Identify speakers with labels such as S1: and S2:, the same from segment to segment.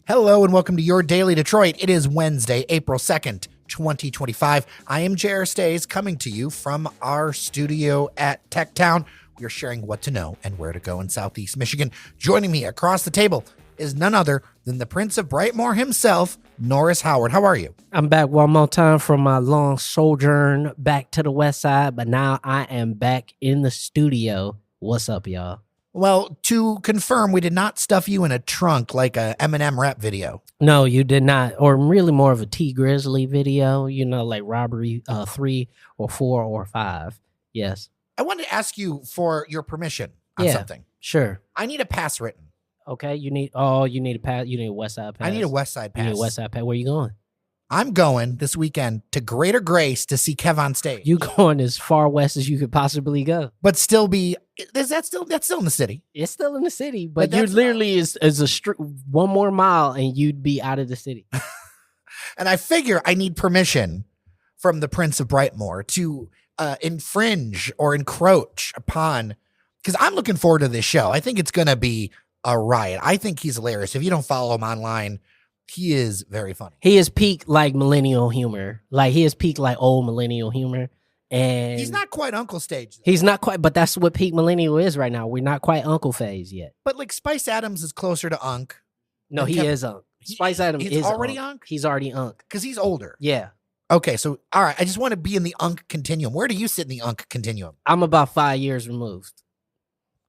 S1: Hello and welcome to your Daily Detroit. It is Wednesday, April 2nd, 2025. I am J.R. Stays coming to you from our studio at Techtown. We are sharing what to know and where to go in Southeast Michigan. Joining me across the table is none other than the Prince of Brightmoor himself, Norris Howard. How are you?
S2: I'm back one more time from my long sojourn back to the west side, but now I am back in the studio. What's up, y'all?
S1: Well, to confirm, we did not stuff you in a trunk like a Eminem rap video.
S2: No, you did not. Or really more of a T Grizzly video, like Robbery 3 or 4 or 5. Yes.
S1: I wanted to ask you for your permission on something.
S2: Sure.
S1: I need a pass written.
S2: Okay, you need a pass. You need a West Side pass.
S1: I need a West Side pass.
S2: You need a West Side pass. Where you going?
S1: I'm going this weekend to Greater Grace to see Kev on stage.
S2: You going as far west as you could possibly go,
S1: but still that's still in the city.
S2: It's still in the city, but you literally is a one more mile and you'd be out of the city.
S1: And I figure I need permission from the Prince of Brightmoor to infringe or encroach upon, because I'm looking forward to this show. I think it's going to be a riot. I think he's hilarious. If you don't follow him online, he is very funny.
S2: He is peak like millennial humor. Like he is peak like old millennial humor. And
S1: he's not quite Uncle stage, though.
S2: He's not quite, but that's what peak millennial is right now. We're not quite Uncle phase yet.
S1: But like Spice Adams is closer to Unc.
S2: No, he is Unc. Spice Adams is
S1: already Unc?
S2: He's already Unc.
S1: Because he's older.
S2: Yeah.
S1: Okay, so all right, I just want to be in the Unc continuum. Where do you sit in the Unc continuum?
S2: I'm about 5 years removed.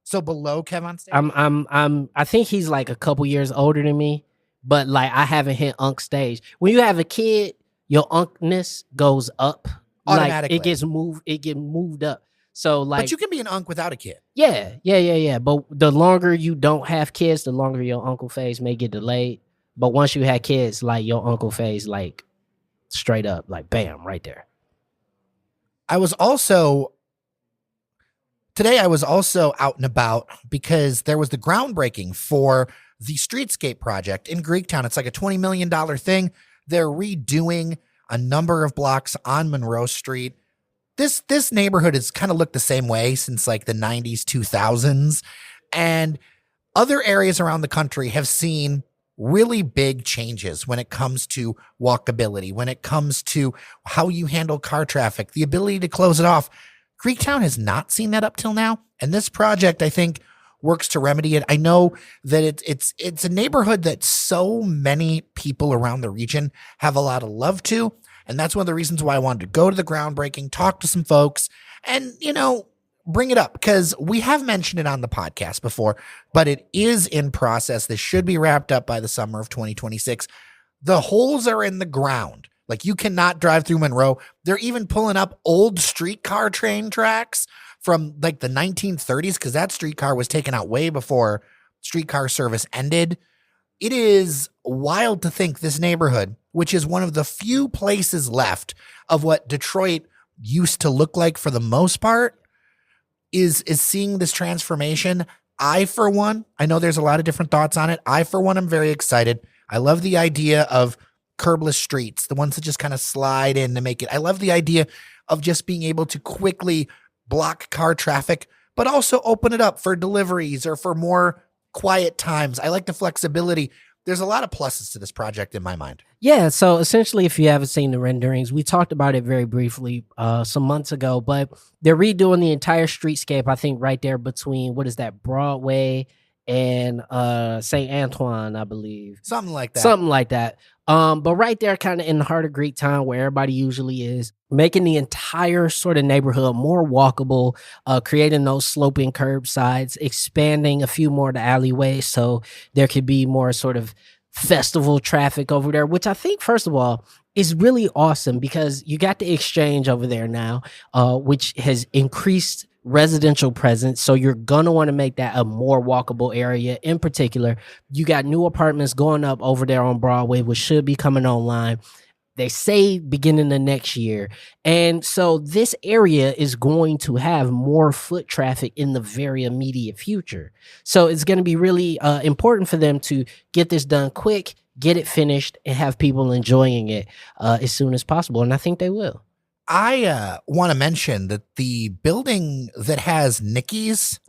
S1: So below Kev on stage?
S2: I think he's like a couple years older than me, but like I haven't hit Unc stage. When you have a kid, your Uncness goes up.
S1: Automatically.
S2: Like it get moved up. So like,
S1: but you can be an Unc without a kid.
S2: Yeah. But the longer you don't have kids, the longer your uncle phase may get delayed. But once you have kids, like your uncle phase, like straight up, like bam, right there.
S1: Today I was also out and about because there was the groundbreaking for the streetscape project in Greektown. It's like a $20 million thing. They're redoing a number of blocks on Monroe Street. This neighborhood has kind of looked the same way since like the 90s, 2000s. And other areas around the country have seen really big changes when it comes to walkability, when it comes to how you handle car traffic, the ability to close it off. Greektown has not seen that up till now. And this project, I think, works to remedy it. I know that it's a neighborhood that so many people around the region have a lot of love to. And that's one of the reasons why I wanted to go to the groundbreaking, talk to some folks, and, bring it up, because we have mentioned it on the podcast before, but it is in process. This should be wrapped up by the summer of 2026. The holes are in the ground. Like, you cannot drive through Monroe. They're even pulling up old streetcar train tracks from like the 1930s, because that streetcar was taken out way before streetcar service ended. It is wild to think this neighborhood, which is one of the few places left of what Detroit used to look like for the most part, is seeing this transformation. I, for one, I know there's a lot of different thoughts on it. I, for one, am very excited. I love the idea of curbless streets, the ones that just kind of slide in to make it. I love the idea of just being able to quickly block car traffic, but also open it up for deliveries or for more quiet times. I like the flexibility. There's a lot of pluses to this project in my mind.
S2: Yeah, so essentially, if you haven't seen the renderings, we talked about it very briefly some months ago, but they're redoing the entire streetscape, I think, right there between, Broadway and St. Antoine, I believe.
S1: Something like that.
S2: But right there, kind of in the heart of Greektown, where everybody usually is, making the entire sort of neighborhood more walkable, creating those sloping curbsides, expanding a few more of the alleyways so there could be more sort of festival traffic over there, which I think, first of all, is really awesome, because you got the exchange over there now, which has increased residential presence. So you're going to want to make that a more walkable area. In particular, you got new apartments going up over there on Broadway, which should be coming online. They say beginning of next year. And so this area is going to have more foot traffic in the very immediate future. So it's going to be really important for them to get this done quick, get it finished, and have people enjoying it as soon as possible. And I think they will.
S1: I want to mention that the building that has Nicky's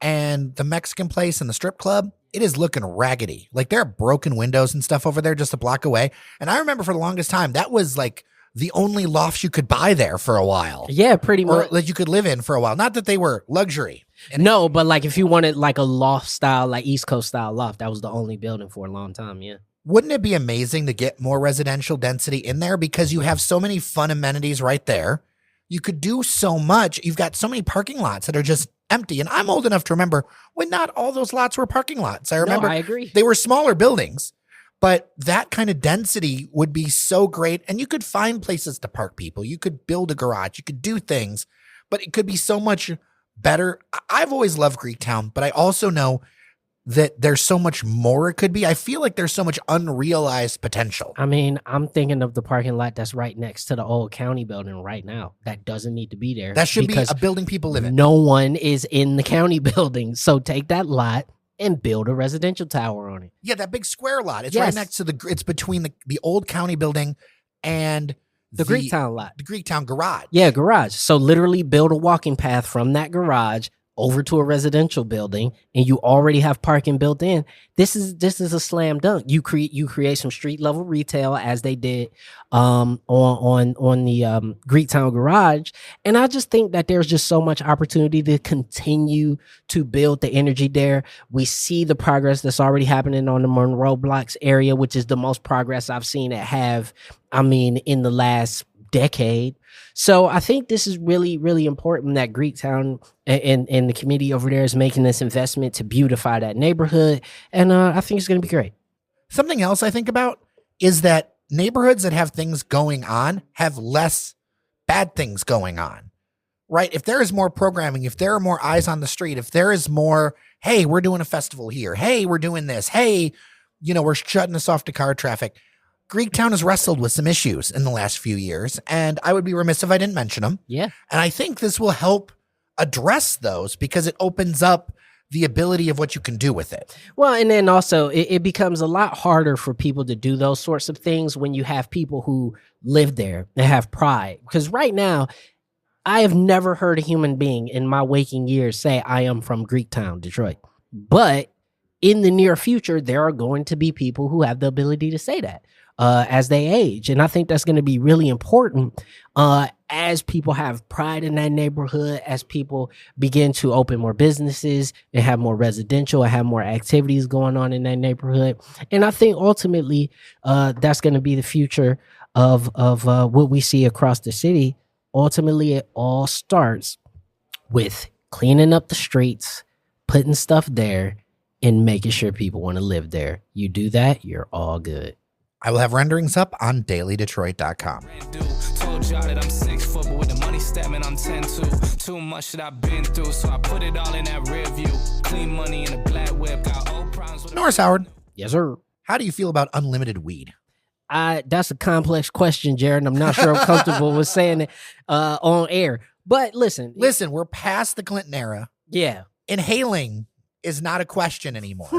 S1: and the Mexican place and the strip club, it is looking raggedy. Like there are broken windows and stuff over there just a block away. And I remember for the longest time, that was like the only lofts you could buy there for a while.
S2: Yeah, pretty much.
S1: Or that you could live in for a while. Not that they were luxury.
S2: No, but like if you wanted like a loft style, like East Coast style loft, that was the only building for a long time. Yeah.
S1: Wouldn't it be amazing to get more residential density in there because you have so many fun amenities right there? You could do so much. You've got so many parking lots that are just empty. And I'm old enough to remember when not all those lots were parking lots. I remember
S2: I agree.
S1: They were smaller buildings, but that kind of density would be so great. And you could find places to park people. You could build a garage. You could do things, but it could be so much better. I've always loved Greektown, but I also know that there's so much more it could be. I feel like there's so much unrealized potential.
S2: I mean, I'm thinking of the parking lot that's right next to the old county building right now. That doesn't need to be there.
S1: That should be a building people live in.
S2: No one is in the county building. So take that lot and build a residential tower on it.
S1: Yeah, that big square lot. It's right next to it's between the old county building and
S2: the Greektown lot.
S1: The Greektown garage.
S2: Yeah, garage. So literally build a walking path from that garage over to a residential building, and you already have parking built in. This is a slam dunk. You create some street level retail as they did on the Greektown garage, and I just think that there's just so much opportunity to continue to build the energy there. We see the progress that's already happening on the Monroe Blocks area, which is the most progress I've seen it have. I mean, in the last decade. So I think this is really, really important that Greektown and the committee over there is making this investment to beautify that neighborhood. And I think it's going to be great.
S1: Something else I think about is that neighborhoods that have things going on have less bad things going on, right? If there is more programming, if there are more eyes on the street, if there is more, hey, we're doing a festival here. Hey, we're doing this. Hey, we're shutting this off to car traffic. Greektown has wrestled with some issues in the last few years, and I would be remiss if I didn't mention them.
S2: Yeah.
S1: And I think this will help address those because it opens up the ability of what you can do with it.
S2: Well, and then also it becomes a lot harder for people to do those sorts of things when you have people who live there and have pride. Because right now, I have never heard a human being in my waking years say, I am from Greektown, Detroit. But in the near future, there are going to be people who have the ability to say that. As they age. And I think that's going to be really important as people have pride in that neighborhood, as people begin to open more businesses and have more residential and have more activities going on in that neighborhood. And I think ultimately that's going to be the future of what we see across the city. Ultimately, it all starts with cleaning up the streets, putting stuff there, and making sure people want to live there. You do that, you're all good.
S1: I will have renderings up on dailydetroit.com.
S3: Told y'all that I'm 6 foot, but with the money statement, I'm 10 too much that I've been through, so I put it all in that rear view. Clean money in a black whip, got old problems with
S1: Norris Howard.
S2: Yes, sir.
S1: How do you feel about unlimited weed?
S2: That's a complex question, Jared, and I'm not sure I'm comfortable with saying it on air. But listen,
S1: we're past the Clinton era.
S2: Yeah.
S1: Inhaling is not a question anymore.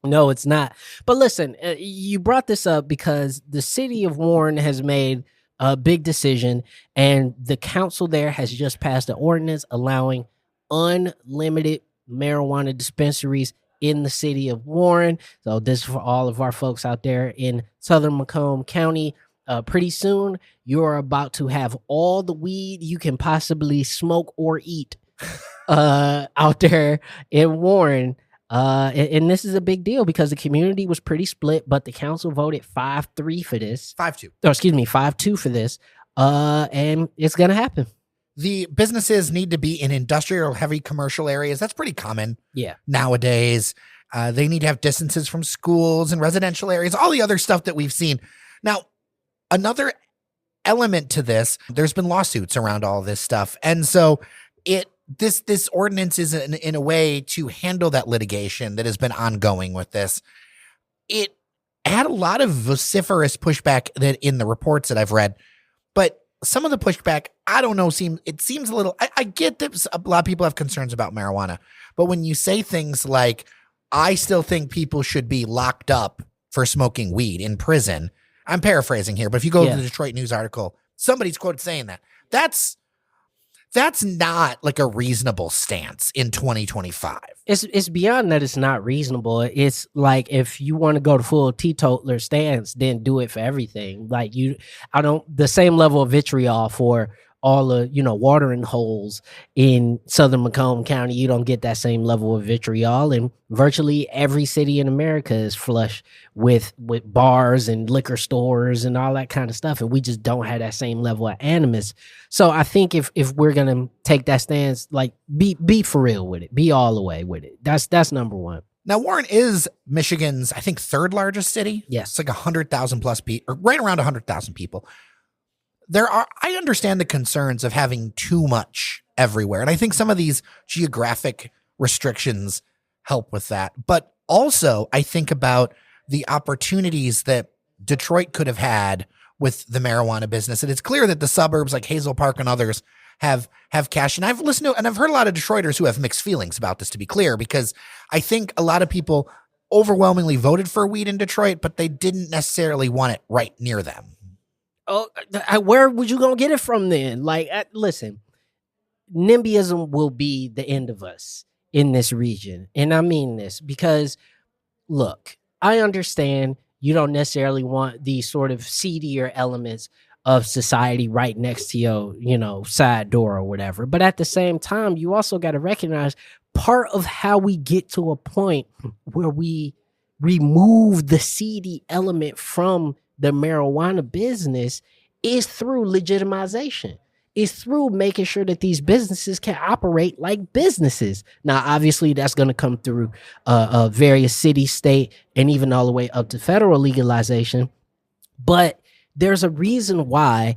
S2: No, it's not. But listen, you brought this up because the city of Warren has made a big decision, and the council there has just passed an ordinance allowing unlimited marijuana dispensaries in the city of Warren. So this is for all of our folks out there in Southern Macomb County. Pretty soon, you're about to have all the weed you can possibly smoke or eat out there in Warren. And this is a big deal because the community was pretty split, but the council voted 5-3 for this.
S1: 5-2.
S2: Oh, excuse me, 5-2 for this. And it's going to happen.
S1: The businesses need to be in industrial or heavy commercial areas. That's pretty common.
S2: Yeah.
S1: Nowadays, they need to have distances from schools and residential areas, all the other stuff that we've seen. Now, another element to this, there's been lawsuits around all this stuff. And so this ordinance is in a way to handle that litigation that has been ongoing with this. It had a lot of vociferous pushback that in the reports that I've read, but some of the pushback, I don't know, seems a little, I get that a lot of people have concerns about marijuana, but when you say things like, I still think people should be locked up for smoking weed in prison, I'm paraphrasing here, but if you go to the Detroit News article, somebody's quoted saying that. That's not like a reasonable stance in 2025.
S2: It's beyond that it's not reasonable. It's like if you want to go to full teetotaler stance, then do it for everything. Like I don't the same level of vitriol for all the watering holes in southern Macomb County. You don't get that same level of vitriol, and virtually every city in America is flush with bars and liquor stores and all that kind of stuff, and we just don't have that same level of animus. So I think if we're gonna take that stance, like be for real with it, be all the way with it. That's number one.
S1: Now, Warren is Michigan's, I think, third largest city.
S2: Yes.
S1: It's like 100,000 plus people, or right around 100,000 people. I understand the concerns of having too much everywhere. And I think some of these geographic restrictions help with that. But also, I think about the opportunities that Detroit could have had with the marijuana business. And it's clear that the suburbs like Hazel Park and others have cash. And I've listened to, and I've heard a lot of Detroiters who have mixed feelings about this, to be clear, because I think a lot of people overwhelmingly voted for weed in Detroit, but they didn't necessarily want it right near them.
S2: Oh, where would you gonna get it from then? Like, listen, NIMBYism will be the end of us in this region. And I mean this because, look, I understand you don't necessarily want these sort of seedier elements of society right next to your, side door or whatever. But at the same time, you also got to recognize part of how we get to a point where we remove the seedy element from the marijuana business is through legitimization. It's through making sure that these businesses can operate like businesses. Now, obviously, that's going to come through various city, state, and even all the way up to federal legalization. But there's a reason why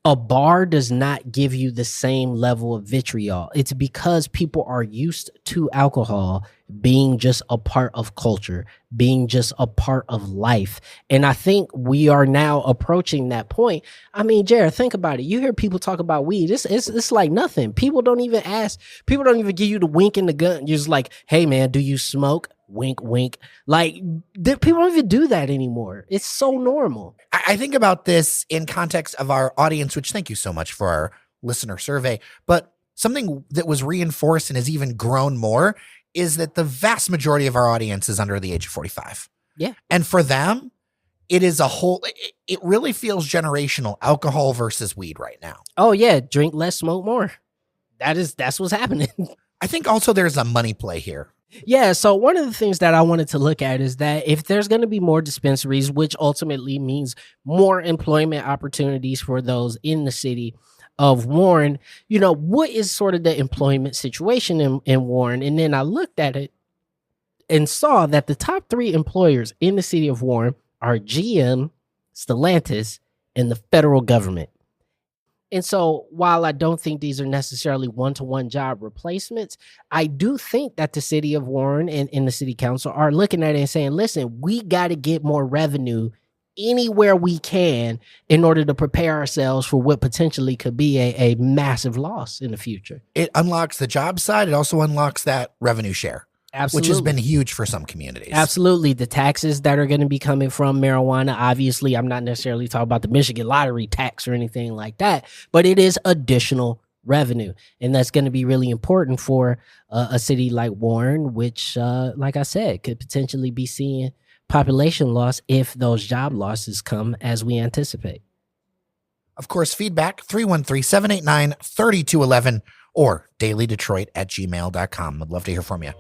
S2: a bar does not give you the same level of vitriol. It's because people are used to alcohol being just a part of culture, being just a part of life. And I think we are now approaching that point. I mean, Jared, think about it. You hear people talk about weed. It's like nothing. People don't even ask. People don't even give you the wink and the gun. You're just like, hey, man, do you smoke? Wink, wink. Like, people don't even do that anymore. It's so normal.
S1: I think about this in context of our audience, which thank you so much for our listener survey. But something that was reinforced and has even grown more is that the vast majority of our audience is under the age of 45.
S2: Yeah.
S1: And for them, it is it really feels generational, alcohol versus weed right now.
S2: Oh, yeah. Drink less, smoke more. That's what's happening.
S1: I think also there's a money play here.
S2: Yeah, so one of the things that I wanted to look at is that if there's going to be more dispensaries, which ultimately means more employment opportunities for those in the city of Warren, what is sort of the employment situation in Warren? And then I looked at it and saw that the top 3 employers in the city of Warren are GM, Stellantis, and the federal government. And so while I don't think these are necessarily one-to-one job replacements, I do think that the city of Warren and the city council are looking at it and saying, listen, we got to get more revenue anywhere we can in order to prepare ourselves for what potentially could be a massive loss in the future.
S1: It unlocks the job side. It also unlocks that revenue share.
S2: Absolutely.
S1: Which has been huge for some communities.
S2: Absolutely. The taxes that are going to be coming from marijuana, obviously, I'm not necessarily talking about the Michigan lottery tax or anything like that, but it is additional revenue. And that's going to be really important for a city like Warren, which, like I said, could potentially be seeing population loss if those job losses come as we anticipate.
S1: Of course, feedback, 313-789-3211 or dailydetroit@gmail.com. I'd love to hear from you.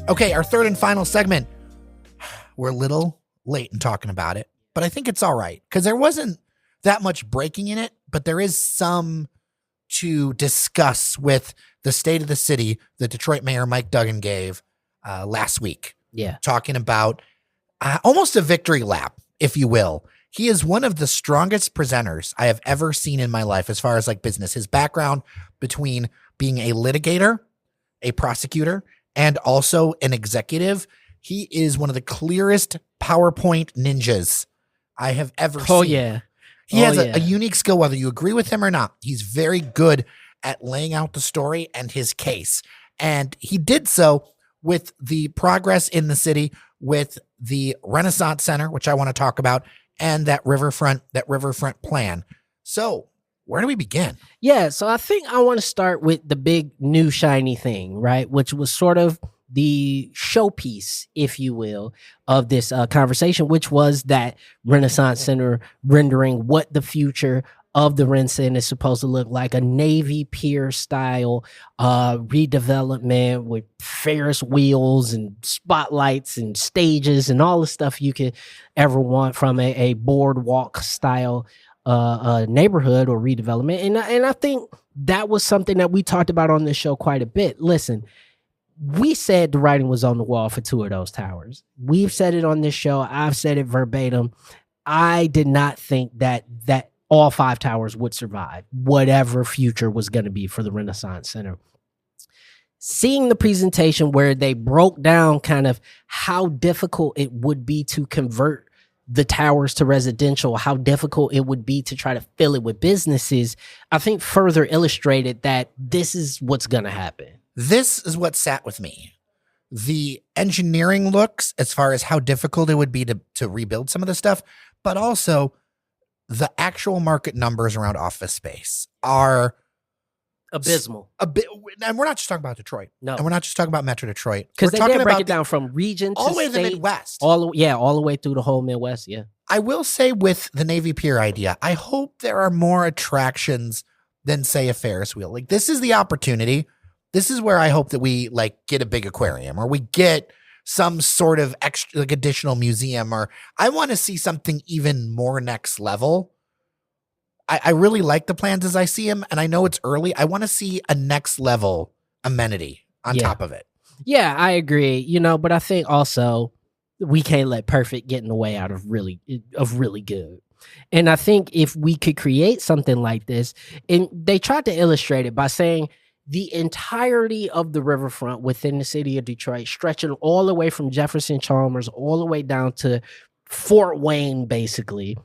S1: Okay, our third and final segment. We're a little late in talking about it, but I think it's all right because there wasn't that much breaking in it, but there is some to discuss with the state of the city that Detroit Mayor Mike Duggan gave last week.
S2: Yeah.
S1: Talking about almost a victory lap, if you will. He is one of the strongest presenters I have ever seen in my life as far as like business. His background between being a litigator, a prosecutor, and also an executive. He is one of the clearest PowerPoint ninjas I have ever seen.
S2: Oh, yeah.
S1: He has a unique skill, whether you agree with him or not. He's very good at laying out the story and his case. And he did so with the progress in the city with the Renaissance Center, which I want to talk about, and that riverfront plan. So where do we begin?
S2: Yeah, so I think I want to start with the big new shiny thing, right? Which was sort of the showpiece, if you will, of this conversation, which was that Renaissance Center rendering what the future of the RenCen is supposed to look like, a Navy Pier style redevelopment with Ferris wheels and spotlights and stages and all the stuff you could ever want from a boardwalk style neighborhood or redevelopment. And I think that was something that we talked about on this show quite a bit. Listen, we said the writing was on the wall for 2 of those towers. We've said it on this show. I've said it verbatim. I did not think that all 5 towers would survive whatever future was going to be for the Renaissance Center. Seeing the presentation where they broke down kind of how difficult it would be to convert the towers to residential, how difficult it would be to try to fill it with businesses, I think further illustrated that this is what's going to happen.
S1: This is what sat with me. The engineering looks, as far as how difficult it would be to rebuild some of the stuff, but also the actual market numbers around office space are
S2: abysmal.
S1: And we're not just talking about Detroit.
S2: No.
S1: And we're not just talking about Metro Detroit.
S2: Because
S1: we're
S2: they
S1: talking
S2: did break
S1: about
S2: it down from region
S1: all
S2: to
S1: the way to
S2: state,
S1: the Midwest.
S2: all the way through the whole Midwest, yeah.
S1: I will say with the Navy Pier idea, I hope there are more attractions than, say, a Ferris wheel. Like, this is the opportunity. This is where I hope that we get a big aquarium, or we get some sort of extra, additional museum, or I want to see something even more next level. I really like the plans as I see them, and I know it's early. I want to see a next level amenity on top of it.
S2: Yeah, I agree. But I think also we can't let perfect get in the way out of really good. And I think if we could create something like this, and they tried to illustrate it by saying the entirety of the riverfront within the city of Detroit, stretching all the way from Jefferson Chalmers all the way down to Fort Wayne, basically,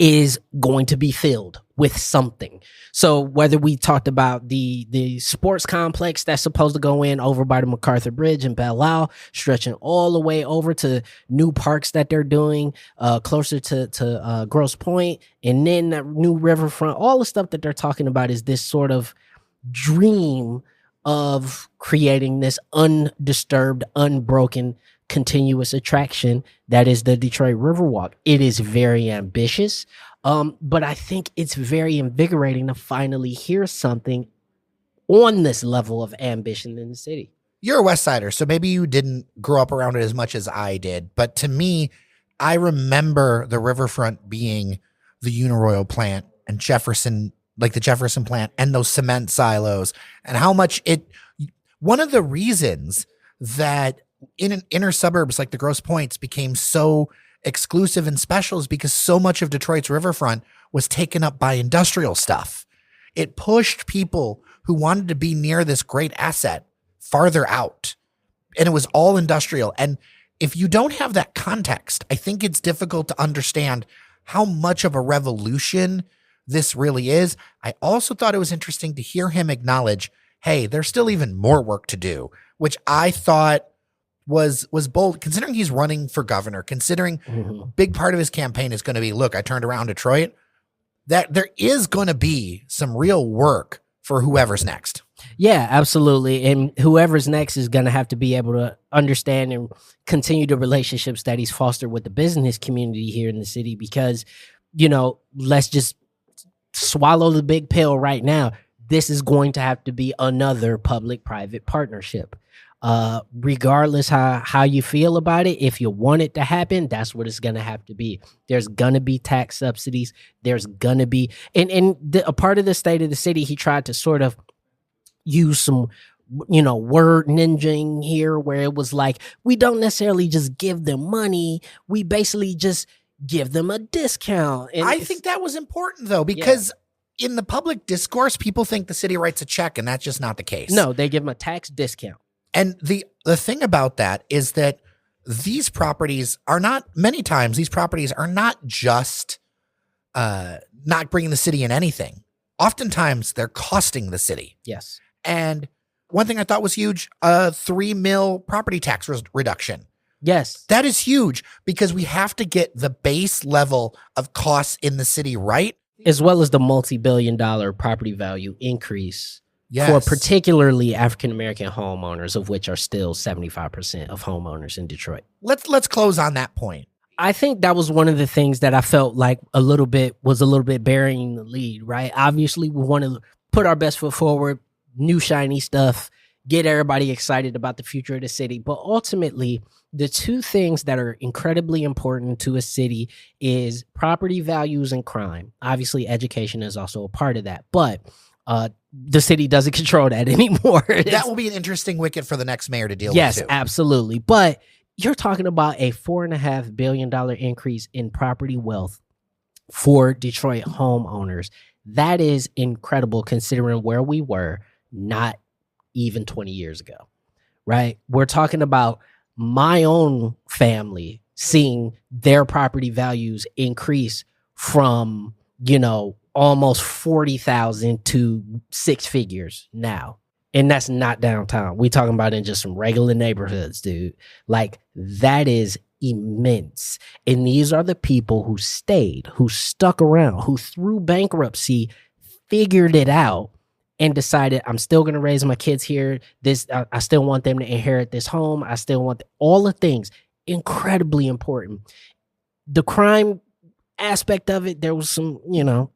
S2: is going to be filled with something. So whether we talked about the sports complex that's supposed to go in over by the MacArthur Bridge in Belle Isle, stretching all the way over to new parks that they're doing closer to Grosse Pointe, and then that new riverfront, all the stuff that they're talking about is this sort of dream of creating this undisturbed, unbroken, continuous attraction that is the Detroit Riverwalk. It is very ambitious, but I think it's very invigorating to finally hear something on this level of ambition in the city.
S1: You're a West Sider, so maybe you didn't grow up around it as much as I did, but to me, I remember the riverfront being the Uniroyal plant and Jefferson, the Jefferson plant, and those cement silos, and how much one of the reasons that in inner suburbs like the Grosse Pointes became so exclusive and special is because so much of Detroit's riverfront was taken up by industrial stuff. It pushed people who wanted to be near this great asset farther out, and it was all industrial. And if you don't have that context, I think it's difficult to understand how much of a revolution this really is. I also thought it was interesting to hear him acknowledge, hey, there's still even more work to do, which I thought was bold, considering he's running for governor, considering a big part of his campaign is going to be, look, I turned around Detroit, that there is going to be some real work for whoever's next.
S2: Yeah, absolutely. And whoever's next is going to have to be able to understand and continue the relationships that he's fostered with the business community here in the city, because, let's just swallow the big pill right now. This is going to have to be another public-private partnership. Regardless how you feel about it, if you want it to happen, that's what it's gonna have to be. There's gonna be tax subsidies. There's gonna be, a part of the state of the city, he tried to sort of use some, word ninjaing here, where it was like, we don't necessarily just give them money, we basically just give them a discount. And
S1: I think that was important, though, because in the public discourse, people think the city writes a check, and that's just not the case.
S2: No, they give them a tax discount.
S1: And the thing about that is that these properties are not, many times, these properties are not just not bringing the city in anything. Oftentimes, they're costing the city.
S2: Yes.
S1: And one thing I thought was huge, $3 million property tax reduction.
S2: Yes.
S1: That is huge because we have to get the base level of costs in the city right.
S2: As well as the multi-billion-dollar property value increase
S1: Yes.
S2: for particularly African-American homeowners, of which are still 75% of homeowners in Detroit.
S1: Let's close on that point.
S2: I think that was one of the things that I felt like was a little bit burying the lead, right? Obviously, we want to put our best foot forward, new shiny stuff, get everybody excited about the future of the city. But ultimately, the two things that are incredibly important to a city is property values and crime. Obviously, education is also a part of that, but the city doesn't control that anymore.
S1: That will be an interesting wicket for the next mayor to deal with.
S2: Yes,
S1: too.
S2: absolutely. But you're talking about a $4.5 billion increase in property wealth for Detroit homeowners. That is incredible considering where we were not even 20 years ago, right? We're talking about my own family seeing their property values increase from, almost 40,000 to six figures now. And that's not downtown. We talking about in just some regular neighborhoods, dude. Like, that is immense. And these are the people who stayed, who stuck around, who through bankruptcy figured it out and decided, I'm still going to raise my kids here. I still want them to inherit this home. I still want all the things. Incredibly important. The crime aspect of it, there was some,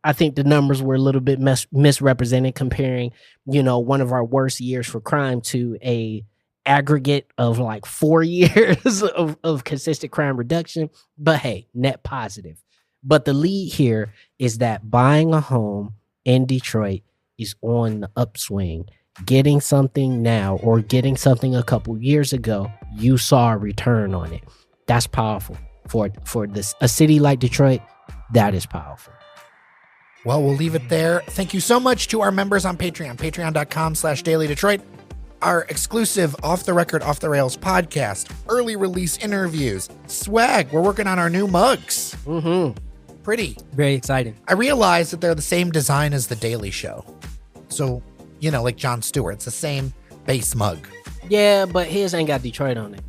S2: I think the numbers were a little bit misrepresented comparing, one of our worst years for crime to a aggregate of like 4 years of consistent crime reduction. But hey, net positive. But the lead here is that buying a home in Detroit is on the upswing. Getting something now or getting something a couple years ago, you saw a return on it. That's powerful for a city like Detroit. That is powerful.
S1: Well, we'll leave it there. Thank you so much to our members on Patreon, patreon.com/dailydetroit. Our exclusive Off the Record, Off the Rails podcast, early release interviews, swag. We're working on our new mugs. Pretty.
S2: Very exciting.
S1: I realized that they're the same design as The Daily Show. So, like Jon Stewart, it's the same base mug.
S2: Yeah, but his ain't got Detroit on it.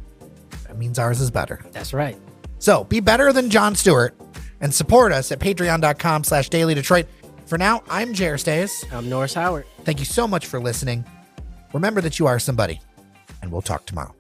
S1: That means ours is better.
S2: That's right.
S1: So be better than Jon Stewart and support us at patreon.com/dailydetroit. For now, I'm Jer Stays.
S2: I'm Norris Howard.
S1: Thank you so much for listening. Remember that you are somebody, and we'll talk tomorrow.